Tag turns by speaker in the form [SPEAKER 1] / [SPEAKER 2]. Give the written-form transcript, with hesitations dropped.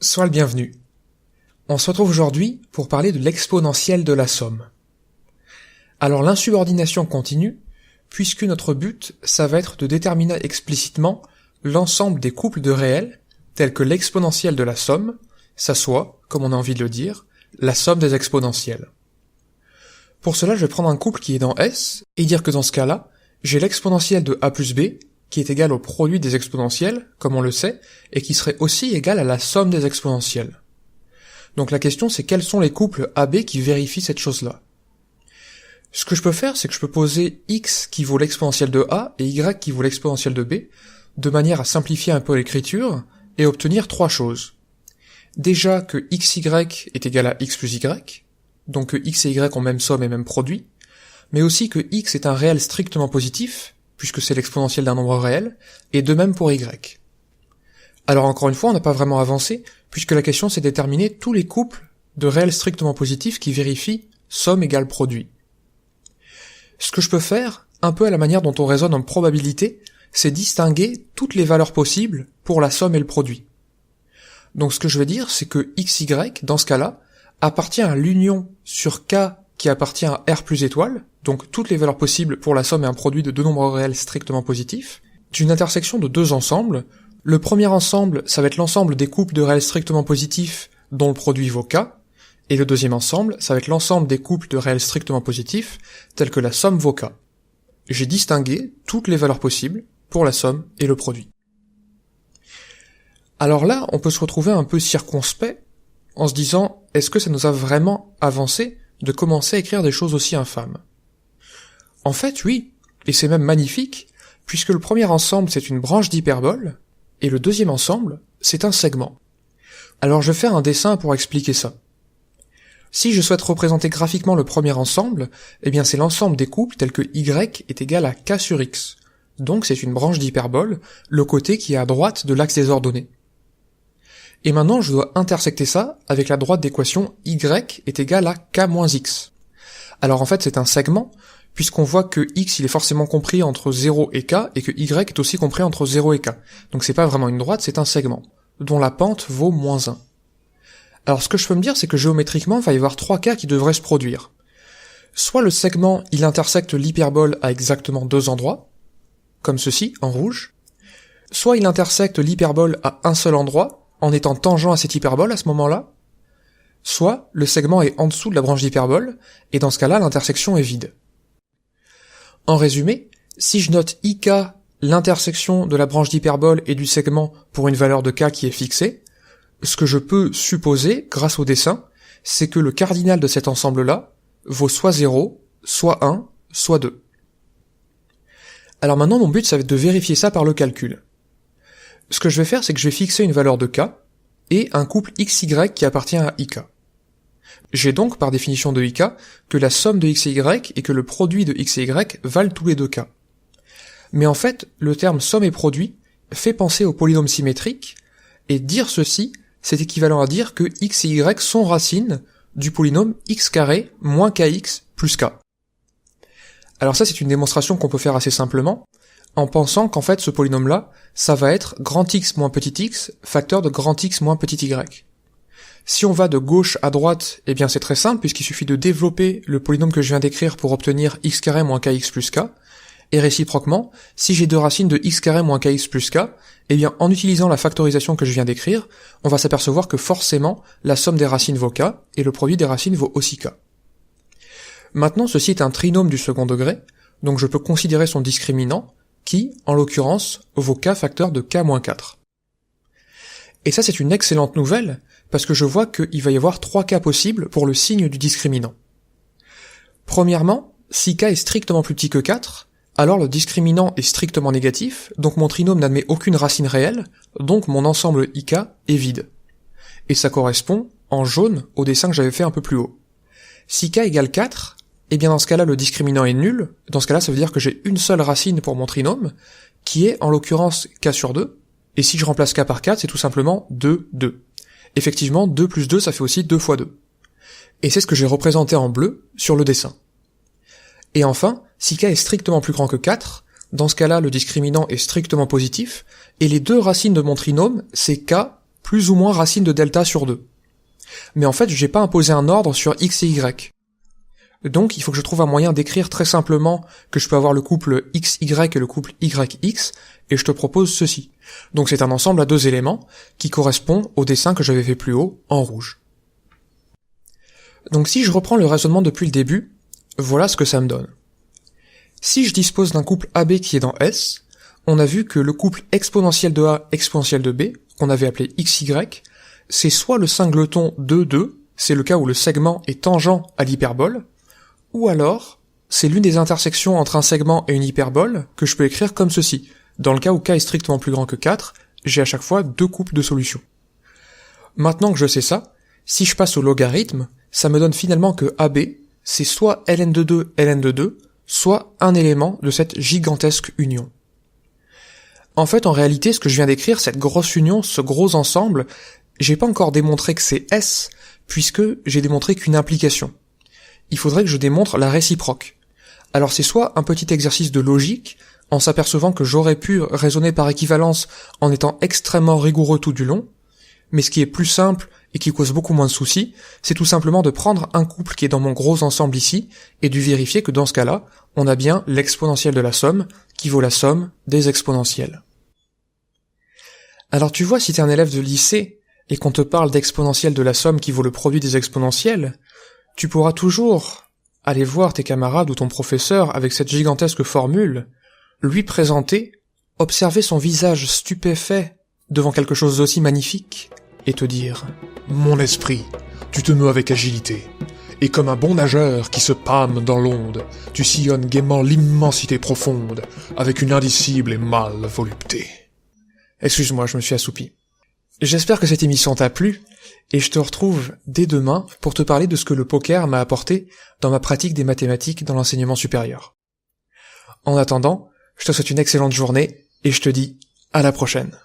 [SPEAKER 1] Sois le bienvenu. On se retrouve aujourd'hui pour parler de l'exponentielle de la somme. Alors l'insubordination continue, puisque notre but, ça va être de déterminer explicitement l'ensemble des couples de réels, tels que l'exponentielle de la somme, ça soit, comme on a envie de le dire, la somme des exponentielles. Pour cela, je vais prendre un couple qui est dans S, et dire que dans ce cas-là, j'ai l'exponentielle de a plus b, qui est égal au produit des exponentielles, comme on le sait, et qui serait aussi égal à la somme des exponentielles. Donc la question c'est quels sont les couples AB qui vérifient cette chose-là. Ce que je peux faire, c'est que je peux poser x qui vaut l'exponentielle de a et y qui vaut l'exponentielle de b, de manière à simplifier un peu l'écriture, et obtenir trois choses. Déjà que xy est égal à x plus y, donc que x et y ont même somme et même produit, mais aussi que x est un réel strictement positif, puisque c'est l'exponentielle d'un nombre réel, et de même pour y. Alors encore une fois, on n'a pas vraiment avancé, puisque la question c'est de déterminer tous les couples de réels strictement positifs qui vérifient somme égale produit. Ce que je peux faire, un peu à la manière dont on raisonne en probabilité, c'est distinguer toutes les valeurs possibles pour la somme et le produit. Donc ce que je veux dire, c'est que xy, dans ce cas-là, appartient à l'union sur k qui appartient à R plus étoile, donc toutes les valeurs possibles pour la somme et un produit de deux nombres réels strictement positifs, d'une intersection de deux ensembles. Le premier ensemble, ça va être l'ensemble des couples de réels strictement positifs dont le produit vaut k, et le deuxième ensemble, ça va être l'ensemble des couples de réels strictement positifs tels que la somme vaut k. J'ai distingué toutes les valeurs possibles pour la somme et le produit. Alors là, on peut se retrouver un peu circonspect en se disant, est-ce que ça nous a vraiment avancé de commencer à écrire des choses aussi infâmes? En fait, oui, et c'est même magnifique, puisque le premier ensemble c'est une branche d'hyperbole, et le deuxième ensemble, c'est un segment. Alors je vais faire un dessin pour expliquer ça. Si je souhaite représenter graphiquement le premier ensemble, eh bien c'est l'ensemble des couples tels que y est égal à k sur x. Donc c'est une branche d'hyperbole, le côté qui est à droite de l'axe des ordonnées. Et maintenant je dois intersecter ça avec la droite d'équation y est égal à k moins x. Alors en fait c'est un segment, puisqu'on voit que x il est forcément compris entre 0 et k, et que y est aussi compris entre 0 et k. Donc c'est pas vraiment une droite, c'est un segment, dont la pente vaut moins 1. Alors ce que je peux me dire, c'est que géométriquement, il va y avoir trois cas qui devraient se produire. Soit le segment, il intersecte l'hyperbole à exactement deux endroits, comme ceci, en rouge, soit il intersecte l'hyperbole à un seul endroit, en étant tangent à cette hyperbole à ce moment-là, soit le segment est en dessous de la branche d'hyperbole, et dans ce cas-là, l'intersection est vide. En résumé, si je note ik, l'intersection de la branche d'hyperbole et du segment pour une valeur de k qui est fixée, ce que je peux supposer, grâce au dessin, c'est que le cardinal de cet ensemble-là vaut soit 0, soit 1, soit 2. Alors maintenant, mon but, ça va être de vérifier ça par le calcul. Ce que je vais faire, c'est que je vais fixer une valeur de k et un couple xy qui appartient à ik. J'ai donc, par définition de ik, que la somme de x et y et que le produit de x et y valent tous les deux k. Mais en fait, le terme somme et produit fait penser au polynôme symétrique, et dire ceci, c'est équivalent à dire que x et y sont racines du polynôme x carré moins kx plus k. Alors ça, c'est une démonstration qu'on peut faire assez simplement, en pensant qu'en fait, ce polynôme-là, ça va être grand x moins petit x, facteur de grand x moins petit y. Si on va de gauche à droite, eh bien c'est très simple, puisqu'il suffit de développer le polynôme que je viens d'écrire pour obtenir x carré moins kx plus k, et réciproquement, si j'ai deux racines de x carré moins kx plus k, eh bien en utilisant la factorisation que je viens d'écrire, on va s'apercevoir que forcément, la somme des racines vaut k, et le produit des racines vaut aussi k. Maintenant, ceci est un trinôme du second degré, donc je peux considérer son discriminant, qui, en l'occurrence, vaut k facteur de k moins 4. Et ça c'est une excellente nouvelle, parce que je vois qu'il va y avoir trois cas possibles pour le signe du discriminant. Premièrement, si k est strictement plus petit que 4, alors le discriminant est strictement négatif, donc mon trinôme n'admet aucune racine réelle, donc mon ensemble ik est vide. Et ça correspond, en jaune, au dessin que j'avais fait un peu plus haut. Si k égale 4, eh bien dans ce cas-là le discriminant est nul, dans ce cas-là ça veut dire que j'ai une seule racine pour mon trinôme, qui est en l'occurrence k sur 2, et si je remplace k par 4, c'est tout simplement 2, 2. Effectivement, 2 plus 2, ça fait aussi 2 fois 2. Et c'est ce que j'ai représenté en bleu sur le dessin. Et enfin, si k est strictement plus grand que 4, dans ce cas-là, le discriminant est strictement positif, et les deux racines de mon trinôme, c'est k plus ou moins racine de delta sur 2. Mais en fait, j'ai pas imposé un ordre sur x et y. Donc, il faut que je trouve un moyen d'écrire très simplement que je peux avoir le couple XY et le couple YX, et je te propose ceci. Donc c'est un ensemble à 2 éléments, qui correspond au dessin que j'avais fait plus haut, en rouge. Donc si je reprends le raisonnement depuis le début, voilà ce que ça me donne. Si je dispose d'un couple AB qui est dans S, on a vu que le couple exponentiel de A, exponentiel de B, qu'on avait appelé XY, c'est soit le singleton 2, c'est le cas où le segment est tangent à l'hyperbole, ou alors, c'est l'une des intersections entre un segment et une hyperbole que je peux écrire comme ceci. Dans le cas où k est strictement plus grand que 4, j'ai à chaque fois 2 couples de solutions. Maintenant que je sais ça, si je passe au logarithme, ça me donne finalement que AB, c'est soit ln de 2, ln de 2, soit un élément de cette gigantesque union. En fait, en réalité, ce que je viens d'écrire, cette grosse union, ce gros ensemble, j'ai pas encore démontré que c'est S, puisque j'ai démontré qu'une implication. Il faudrait que je démontre la réciproque. Alors c'est soit un petit exercice de logique, en s'apercevant que j'aurais pu raisonner par équivalence en étant extrêmement rigoureux tout du long, mais ce qui est plus simple et qui cause beaucoup moins de soucis, c'est tout simplement de prendre un couple qui est dans mon gros ensemble ici, et de vérifier que dans ce cas-là, on a bien l'exponentielle de la somme, qui vaut la somme des exponentielles. Alors tu vois, si t'es un élève de lycée, et qu'on te parle d'exponentielle de la somme qui vaut le produit des exponentielles, tu pourras toujours aller voir tes camarades ou ton professeur avec cette gigantesque formule, lui présenter, observer son visage stupéfait devant quelque chose d'aussi magnifique, et te dire «
[SPEAKER 2] Mon esprit, tu te meus avec agilité, et comme un bon nageur qui se pâme dans l'onde, tu sillonnes gaiement l'immensité profonde, avec une indicible et mâle volupté. »
[SPEAKER 1] Excuse-moi, je me suis assoupi. J'espère que cette émission t'a plu, et je te retrouve dès demain pour te parler de ce que le poker m'a apporté dans ma pratique des mathématiques dans l'enseignement supérieur. En attendant, je te souhaite une excellente journée, et je te dis à la prochaine.